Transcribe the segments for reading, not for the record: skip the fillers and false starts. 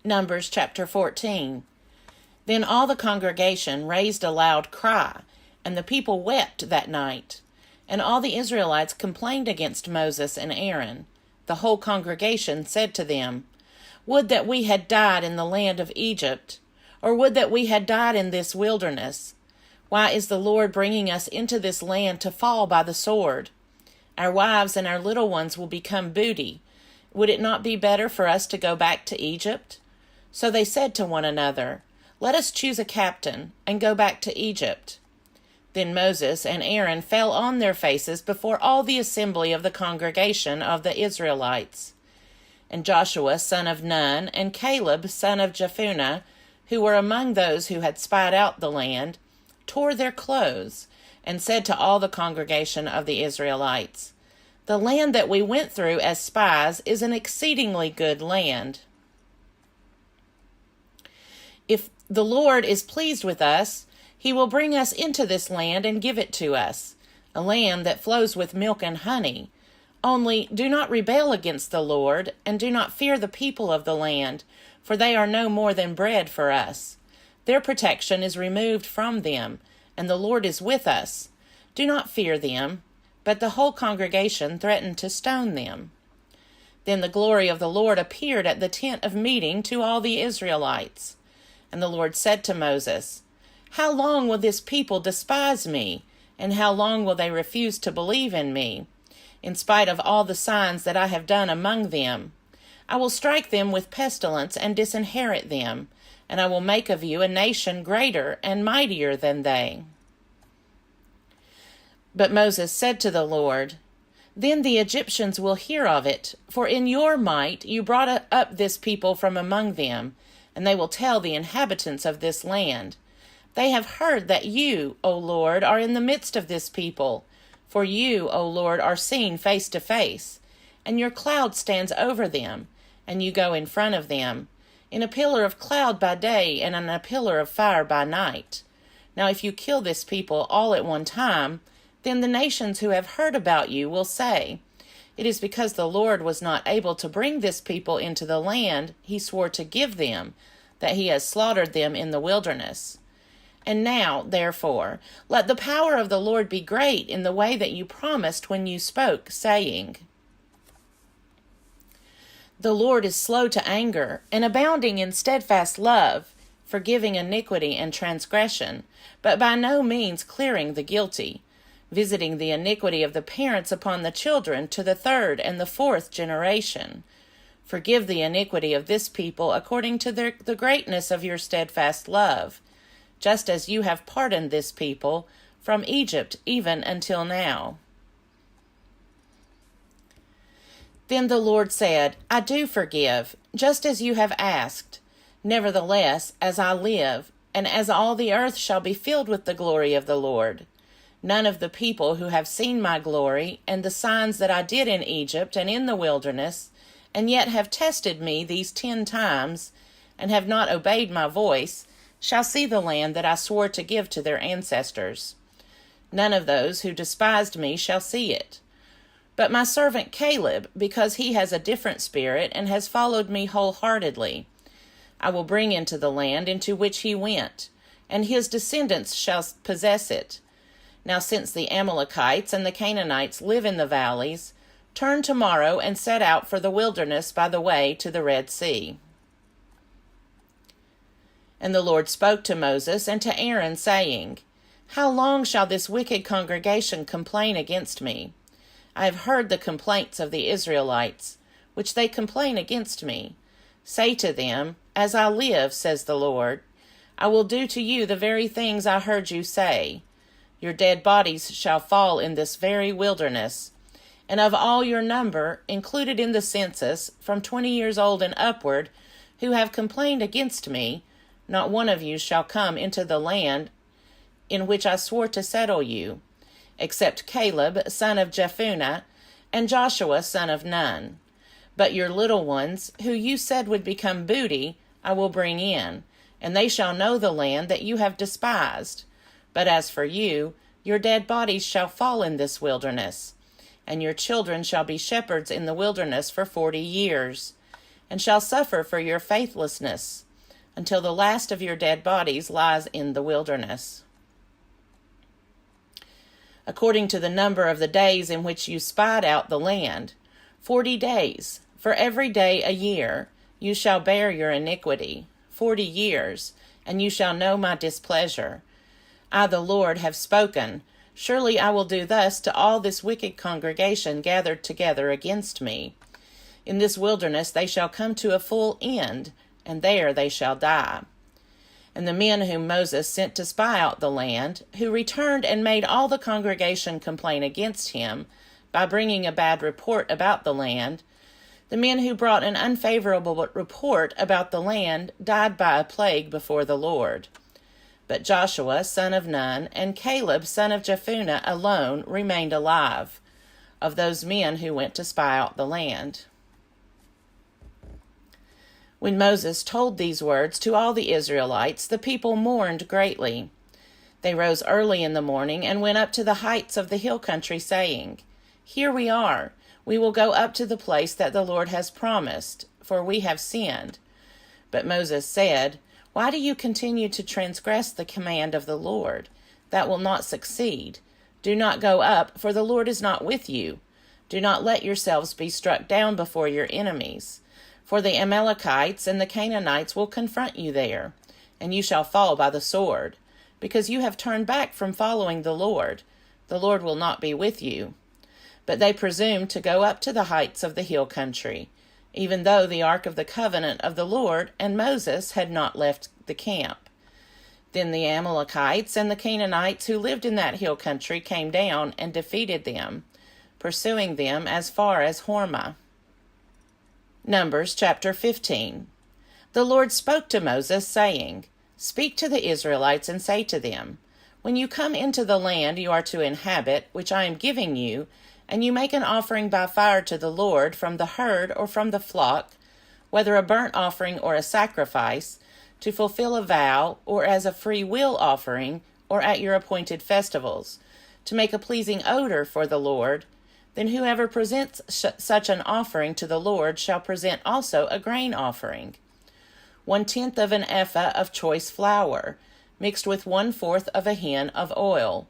Numbers chapter 14. Then all the congregation raised a loud cry, and the people wept that night. And all the Israelites complained against Moses and Aaron. The whole congregation said to them, "Would that we had died in the land of Egypt, or would that we had died in this wilderness. Why is the Lord bringing us into this land to fall by the sword? Our wives and our little ones will become booty. Would it not be better for us to go back to Egypt?" So they said to one another, "Let us choose a captain and go back to Egypt." Then Moses and Aaron fell on their faces before all the assembly of the congregation of the Israelites. And Joshua son of Nun and Caleb son of Jephunneh, who were among those who had spied out the land, tore their clothes and said to all the congregation of the Israelites, "The land that we went through as spies is an exceedingly good land. If the Lord is pleased with us, he will bring us into this land and give it to us, a land that flows with milk and honey. Only do not rebel against the Lord, and do not fear the people of the land, for they are no more than bread for us. Their protection is removed from them, and the Lord is with us. Do not fear them." But the whole congregation threatened to stone them. Then the glory of the Lord appeared at the tent of meeting to all the Israelites. And the Lord said to Moses, "How long will this people despise me, and how long will they refuse to believe in me, in spite of all the signs that I have done among them? I will strike them with pestilence and disinherit them, and I will make of you a nation greater and mightier than they." But Moses said to the Lord, "Then the Egyptians will hear of it, for in your might you brought up this people from among them, and they will tell the inhabitants of this land. They have heard that you, O Lord, are in the midst of this people, for you, O Lord, are seen face to face, and your cloud stands over them, and you go in front of them, in a pillar of cloud by day and in a pillar of fire by night. Now if you kill this people all at one time, then the nations who have heard about you will say, 'It is because the Lord was not able to bring this people into the land he swore to give them, that he has slaughtered them in the wilderness.' And now, therefore, let the power of the Lord be great in the way that you promised when you spoke, saying, 'The Lord is slow to anger and abounding in steadfast love, forgiving iniquity and transgression, but by no means clearing the guilty, visiting the iniquity of the parents upon the children to the third and the fourth generation. Forgive the iniquity of this people according to the greatness of your steadfast love, just as you have pardoned this people from Egypt even until now.' Then the Lord said, 'I do forgive, just as you have asked. Nevertheless, as I live, and as all the earth shall be filled with the glory of the Lord, none of the people who have seen my glory and the signs that I did in Egypt and in the wilderness, and yet have tested me these 10 times, and have not obeyed my voice, shall see the land that I swore to give to their ancestors. None of those who despised me shall see it. But my servant Caleb, because he has a different spirit and has followed me wholeheartedly, I will bring into the land into which he went, and his descendants shall possess it. Now since the Amalekites and the Canaanites live in the valleys, turn tomorrow and set out for the wilderness by the way to the Red Sea.' And the Lord spoke to Moses and to Aaron, saying, 'How long shall this wicked congregation complain against me? I have heard the complaints of the Israelites, which they complain against me. Say to them, As I live, says the Lord, I will do to you the very things I heard you say. Your dead bodies shall fall in this very wilderness, and of all your number, included in the census, from 20 years old and upward, who have complained against me, not one of you shall come into the land in which I swore to settle you, except Caleb, son of Jephunneh, and Joshua, son of Nun. But your little ones, who you said would become booty, I will bring in, and they shall know the land that you have despised. But as for you, your dead bodies shall fall in this wilderness, and your children shall be shepherds in the wilderness for 40 years. and shall suffer for your faithlessness, until the last of your dead bodies lies in the wilderness. According to the number of the days in which you spied out the land, 40 days, for every day a year, you shall bear your iniquity, 40 years, and you shall know my displeasure. I, the Lord, have spoken. Surely I will do thus to all this wicked congregation gathered together against me. In this wilderness they shall come to a full end, and there they shall die. And the men whom Moses sent to spy out the land, who returned and made all the congregation complain against him, by bringing a bad report about the land, the men who brought an unfavorable report about the land died by a plague before the Lord. But Joshua, son of Nun, and Caleb, son of Jephunneh, alone remained alive, of those men who went to spy out the land. When Moses told these words to all the Israelites, the people mourned greatly. They rose early in the morning and went up to the heights of the hill country, saying, Here we are. We will go up to the place that the Lord has promised, for we have sinned. But Moses said, Why do you continue to transgress the command of the Lord? That will not succeed. Do not go up, for the Lord is not with you. Do not let yourselves be struck down before your enemies. For the Amalekites and the Canaanites will confront you there, and you shall fall by the sword, because you have turned back from following the Lord. The Lord will not be with you. But they presumed to go up to the heights of the hill country, even though the ark of the covenant of the Lord and Moses had not left the camp. Then the Amalekites and the Canaanites who lived in that hill country came down and defeated them, pursuing them as far as Hormah. Numbers chapter 15. The Lord spoke to Moses, saying, Speak to the Israelites and say to them, When you come into the land you are to inhabit, which I am giving you, and you make an offering by fire to the Lord from the herd or from the flock, whether a burnt offering or a sacrifice, to fulfill a vow, or as a free will offering, or at your appointed festivals, to make a pleasing odor for the Lord, then whoever presents such an offering to the Lord shall present also a grain offering, 1/10 of an ephah of choice flour, mixed with 1/4 of a hin of oil.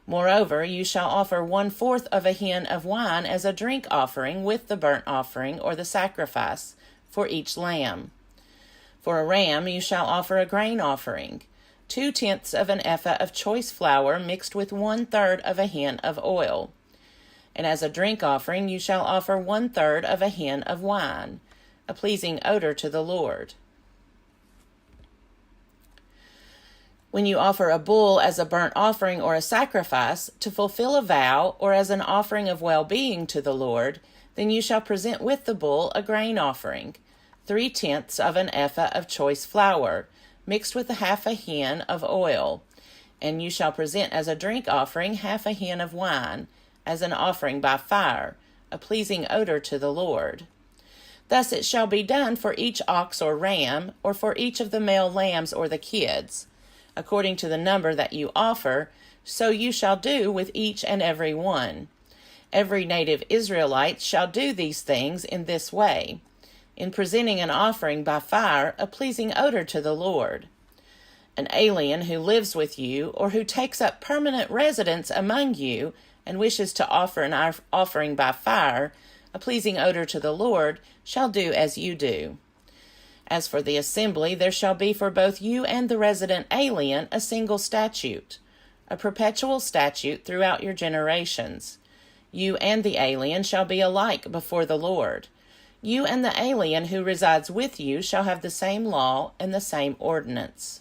Moreover, you shall offer 1/4 of a hin of wine as a drink offering with the burnt offering or the sacrifice for each lamb. For a ram you shall offer a grain offering, 2/10 of an ephah of choice flour mixed with 1/3 of a hin of oil. And as a drink offering you shall offer 1/3 of a hin of wine, a pleasing odor to the Lord. When you offer a bull as a burnt offering or a sacrifice, to fulfill a vow, or as an offering of well-being to the Lord, then you shall present with the bull a grain offering, 3/10 of an ephah of choice flour, mixed with 1/2 a hin of oil. And you shall present as a drink offering 1/2 a hin of wine, as an offering by fire, a pleasing odor to the Lord. Thus it shall be done for each ox or ram, or for each of the male lambs or the kids. According to the number that you offer, so you shall do with each and every one. Every native Israelite shall do these things in this way, in presenting an offering by fire, a pleasing odor to the Lord. An alien who lives with you, or who takes up permanent residence among you, and wishes to offer an offering by fire, a pleasing odor to the Lord, shall do as you do. As for the assembly, there shall be for both you and the resident alien a single statute, a perpetual statute throughout your generations. You and the alien shall be alike before the Lord. You and the alien who resides with you shall have the same law and the same ordinance.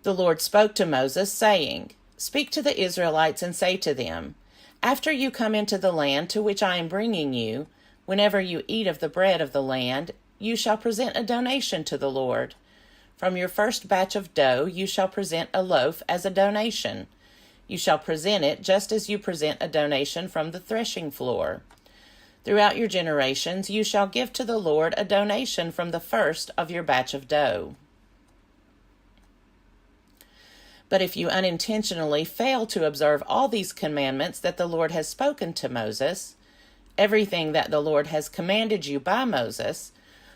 The Lord spoke to Moses, saying, Speak to the Israelites and say to them, After you come into the land to which I am bringing you, whenever you eat of the bread of the land, you shall present a donation to the Lord. From your first batch of dough you shall present a loaf as a donation. You shall present it just as you present a donation from the threshing floor. Throughout your generations you shall give to the Lord a donation from the first of your batch of dough. But if you unintentionally fail to observe all these commandments that the Lord has spoken to Moses, everything that the Lord has commanded you by Moses,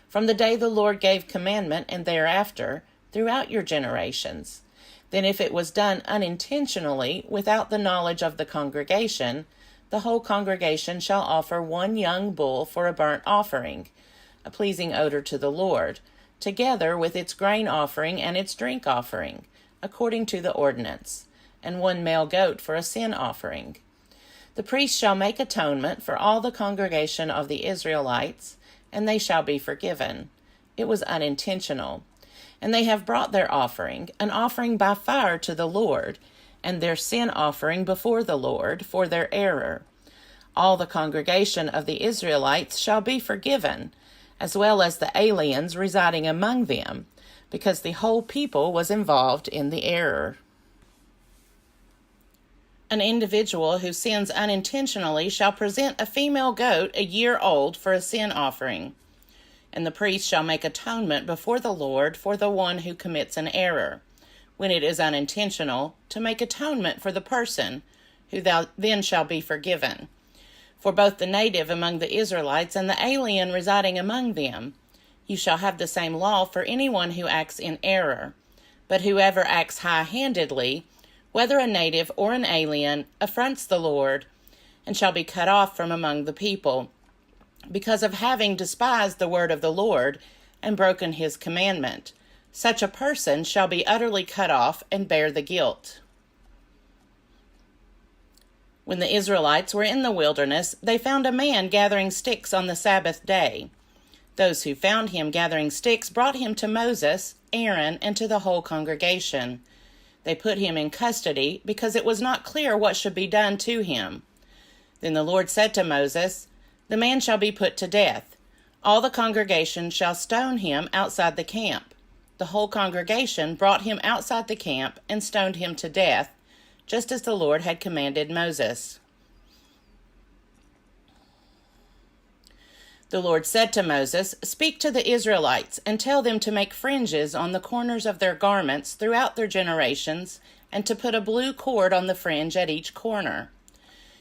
from the day the Lord gave commandment and thereafter, throughout your generations. Then if it was done unintentionally, without the knowledge of the congregation, the whole congregation shall offer one young bull for a burnt offering, a pleasing odor to the Lord, together with its grain offering and its drink offering, according to the ordinance, and one male goat for a sin offering. The priest shall make atonement for all the congregation of the Israelites, and they shall be forgiven. It was unintentional. And they have brought their offering, an offering by fire to the Lord, and their sin offering before the Lord for their error. All the congregation of the Israelites shall be forgiven, as well as the aliens residing among them, because the whole people was involved in the error. An individual who sins unintentionally shall present a female goat a year old for a sin offering, and the priest shall make atonement before the Lord for the one who commits an error, when it is unintentional, to make atonement for the person, who then shall be forgiven. For both the native among the Israelites and the alien residing among them, you shall have the same law for anyone who acts in error. But whoever acts high-handedly, whether a native or an alien, affronts the Lord, and shall be cut off from among the people, because of having despised the word of the Lord and broken his commandment. Such a person shall be utterly cut off and bear the guilt. When the Israelites were in the wilderness, they found a man gathering sticks on the Sabbath day. Those who found him gathering sticks brought him to Moses, Aaron, and to the whole congregation. They put him in custody because it was not clear what should be done to him. Then the Lord said to Moses, "The man shall be put to death. All the congregation shall stone him outside the camp." The whole congregation brought him outside the camp and stoned him to death, just as the Lord had commanded Moses. The Lord said to Moses, "Speak to the Israelites and tell them to make fringes on the corners of their garments throughout their generations, and to put a blue cord on the fringe at each corner.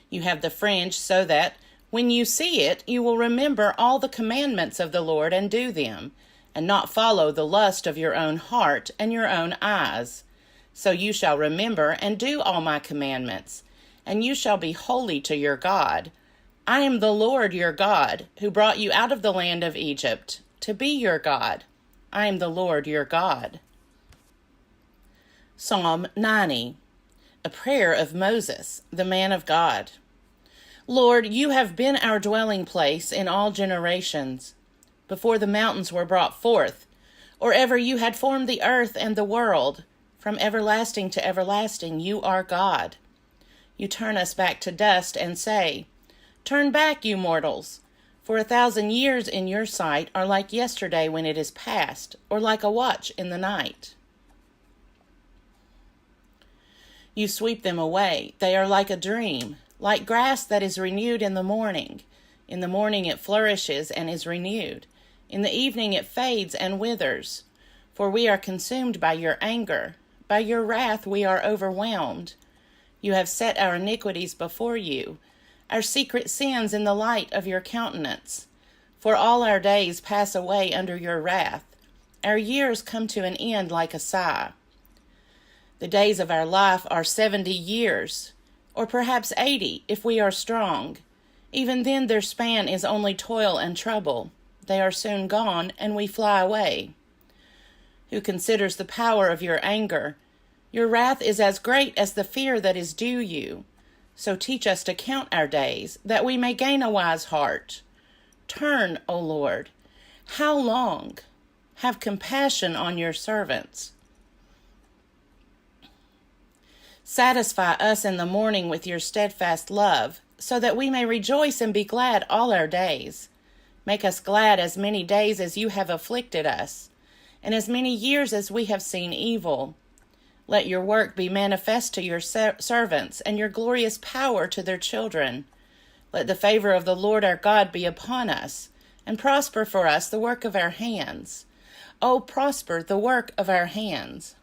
You have the fringe so that, when you see it, you will remember all the commandments of the Lord and do them, and not follow the lust of your own heart and your own eyes. So you shall remember and do all my commandments, and you shall be holy to your God. I am the Lord your God, who brought you out of the land of Egypt, to be your God. I am the Lord your God." Psalm 90, a prayer of Moses, the man of God. Lord, you have been our dwelling place in all generations, before the mountains were brought forth, or ever you had formed the earth and the world. From everlasting to everlasting, you are God. You turn us back to dust and say, "Turn back, you mortals, for 1,000 years in your sight are like yesterday when it is past, or like a watch in the night." You sweep them away. They are like a dream, like grass that is renewed in the morning. In the morning it flourishes and is renewed. In the evening it fades and withers. For we are consumed by your anger. By your wrath we are overwhelmed. You have set our iniquities before you, our secret sins in the light of your countenance. For all our days pass away under your wrath. Our years come to an end like a sigh. The days of our life are 70 years, or perhaps 80 if we are strong. Even then their span is only toil and trouble. They are soon gone, and we fly away. Who considers the power of your anger? Your wrath is as great as the fear that is due you. So teach us to count our days, that we may gain a wise heart. Turn, O Lord. How long? Have compassion on your servants. Satisfy us in the morning with your steadfast love, so that we may rejoice and be glad all our days. Make us glad as many days as you have afflicted us, and as many years as we have seen evil. Let your work be manifest to your servants, and your glorious power to their children. Let the favor of the Lord our God be upon us, and prosper for us the work of our hands. O prosper the work of our hands.